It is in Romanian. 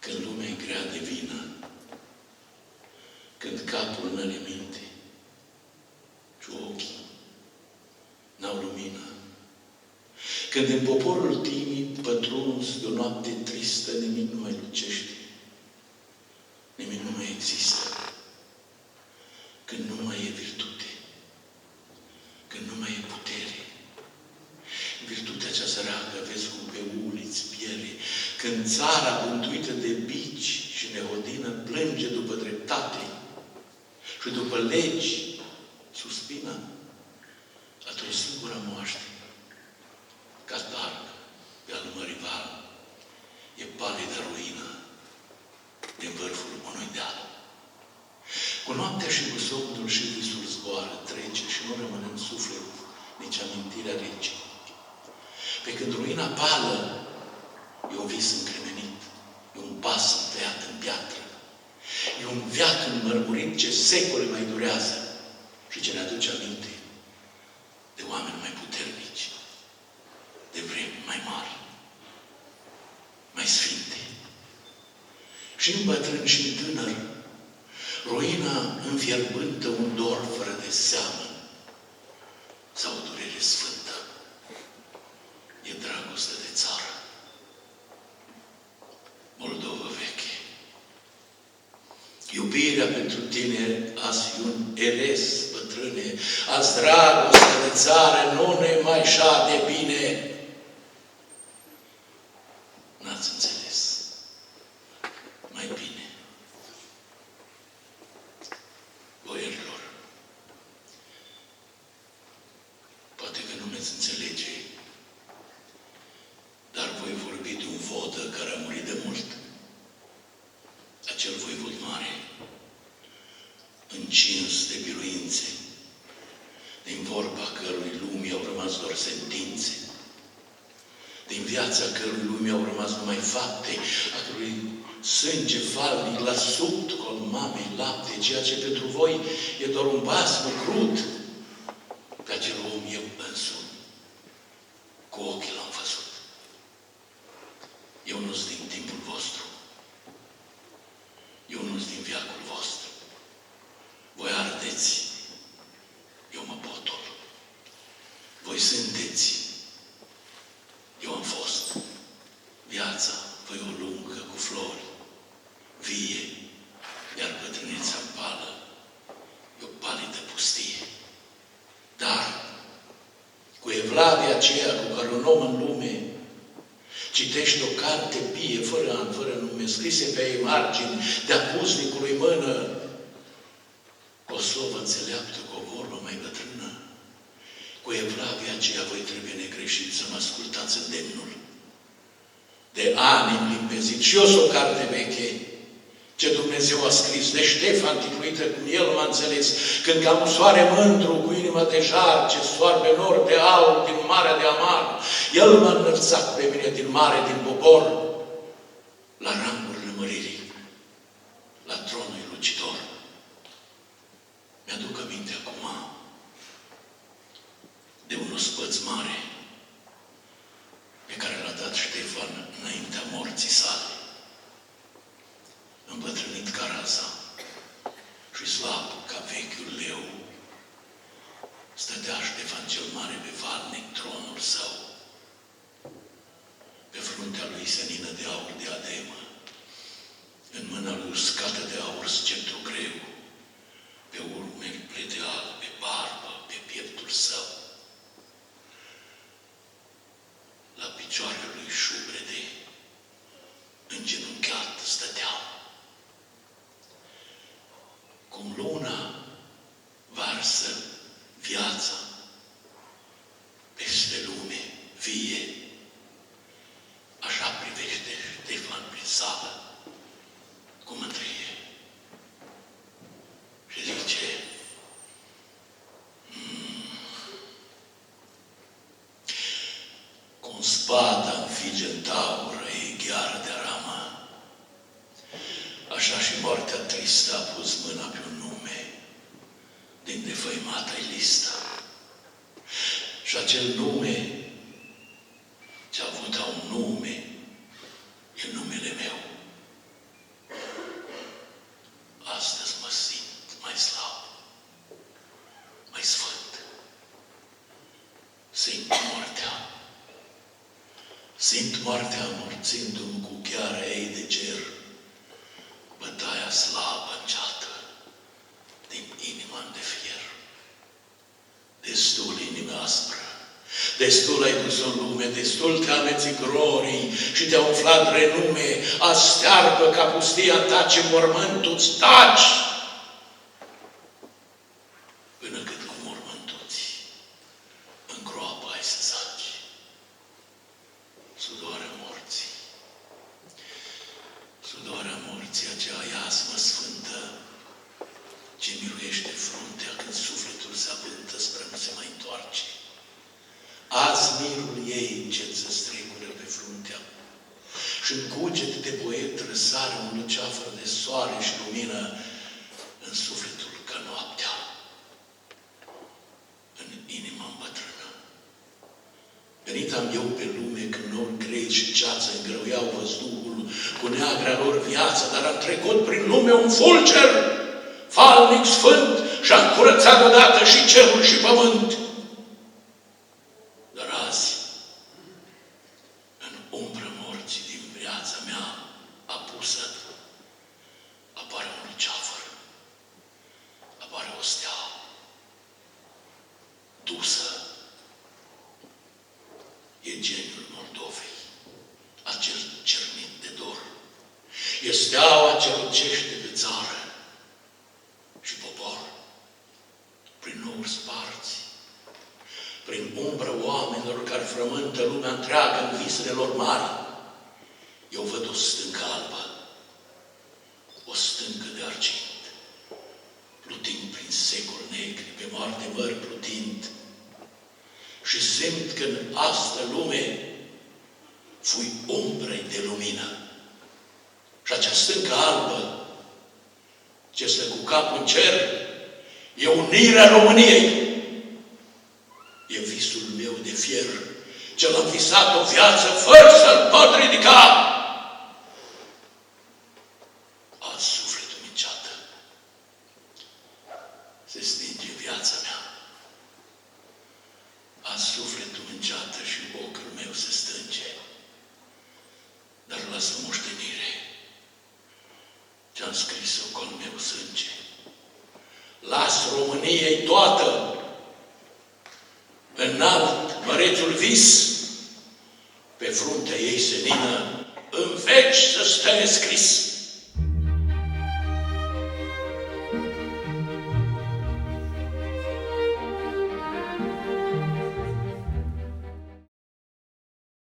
Când lumea e grea de vină, când capul n-are minte și ochii n-au lumină, când în poporul timid, pătruns de o noapte tristă, nimic nu mai lucește, nimic nu mai există, când nu mai e virtute, când nu mai e putere, virtutea cea săracă, vezi cum pe uliți piere, când țara bântuită de bici și nehodină plânge după dreptate și după legi suspină, atunci singura moaște, catarg pe-al mării val, e palidă ruină din vârful unui deal. Cu noaptea și cu somnul și visul zboară, trece și nu rămâne în suflet nici amintirea rece. Pe când ruina pală e un vis încremenit, e un pas întăiat în piatră, e un veac înmărmurit ce secole mai durează și ce ne aduce aminte de oameni mai puternici, de vremi mai mari, mai sfinte. Și în bătrân și în tânăr, ruina înfierbântă un dor fără de seamă sau o durere sfântă. E dragoste de țară. Moldova veche. Iubirea pentru tine azi un eres, bătrâne, azi dragostea de țară nu ne mai șade bine. N-ați înțeles. Mai bine. Boierilor, poate că nu veți înțelege, dar voi vorbi de un vodă care a murit de mult. Acel voivod mare, încins de biruințe, din vorba cărui lumii au rămas doar sentințe, din viața cărui lumii au rămas numai fapte, a cărui sânge falnic l-a subt col mamei lapte, ceea ce pentru voi e doar un basm crud. Pe acel om eu însumi, cu ochii l-am văzut. Eu nu-s din timpul vostru. Eu nu-s din veacul vostru. Voi ardeți, eu mă potol. Voi sunteți, eu am fost. Viața voi o lungă cu flori, vie, iar bătrâneța pală e o palidă pustie. Dar, cu evlavia aceea cu care un om în lume citește o carte vie, fără an, fără nume, scrise pe ei margini, de-a pusnicului mână, o sovă înțeleaptă cu o vorbă mai bătrână. Cu evlavia aceea voi trebuie negreșit să mă ascultați îndemnul. De ani îmi limpezit și eu sunt o carte veche, ce Dumnezeu a scris de Ștefan titluită cum el m-a înțeles, când ca un soare mândru cu inima de jar, ce soarbe nor de aur din marea de amar, el m-a înălțat pe mine din mare, din popor, la rangurile măririi, la tronul lucidor. Mi-aduc aminte acum de un ospăț mare pe care l-a dat Ștefan înaintea morții sale. Îmbătrânit ca raza și slab ca vechiul leu, stătea Ștefan cel Mare pe valnic tronul său. Pe fruntea lui senină de aur diademă, în mâna lui uscată de aur sceptru greu, pe urmeri plete albe, barbă, pe pieptul său. La picioarele lui șubrede, îngenunchiat stătea. Cum luna varsă viața peste lume vie, așa privește Ștefan prin sală, cu mândrie. Și zice, cum spada înfige în taură, e gheară de aramă, așa și moartea tristă a pus mâna pe un nume din defăimata-i lista. Și acel nume, ce a avut un nume, e numele meu. moartea amorțindu-mi cu cheara ei de cer, bătaia slabă înceată din inima de fier. Destul inimă aspră, destul ai dus în lume, destul te ameți glorii și te-a umflat renume, astearpă ca pustia ta ce mormântul-ți taci, până cât cu mormântuți în groapă ai să zaci. Sudoarea morții, sudoarea morții, acea iasmă sfântă, ce miluiește fruntea când sufletul se avântă spre nu se mai întoarce. Azi mirul ei încet să strecură pe fruntea și-n cuget de poet răsare un luceafăr de soare și lumină în sufletul ca noaptea, în inima îmbătrână. Venit am eu pe lume când nori grei și ceață îngrăuiau văzduhul cu neagra lor viață, dar am trecut prin lume un fulger, falnic sfânt, și-am curățat odată și cerul și pământ. Dar azi, în umbră morții din viața mea apusă, apare un luceafăr, apare o stea dusă. E geniul Moldovei, acel cernit de dor. E steaua ce lucește pe țară și popor, prin nouri sparți, prin umbră oamenilor care frământă lumea întreagă în visele lor mari. Eu văd o stâncă albă, o stâncă de argint, plutind prin secoli negri, pe moarte mări plutind, și simt că în asta lume fui umbrei de lumină. Și acea stâncă albă, ce stă cu capul în cer, e unirea României. E visul meu de fier, ce l-am visat o viață fără să-l pot ridica. Azi sufletul mi-nceată, se stinge viața mea. Azi sufletul mi-nceată și ochiul meu se stânge. Dar lasă moștenire ce-am scris-o cu al meu sânge. Las României toată înalt mărețul vis, pe fruntea ei senină, în veci să stă nescris.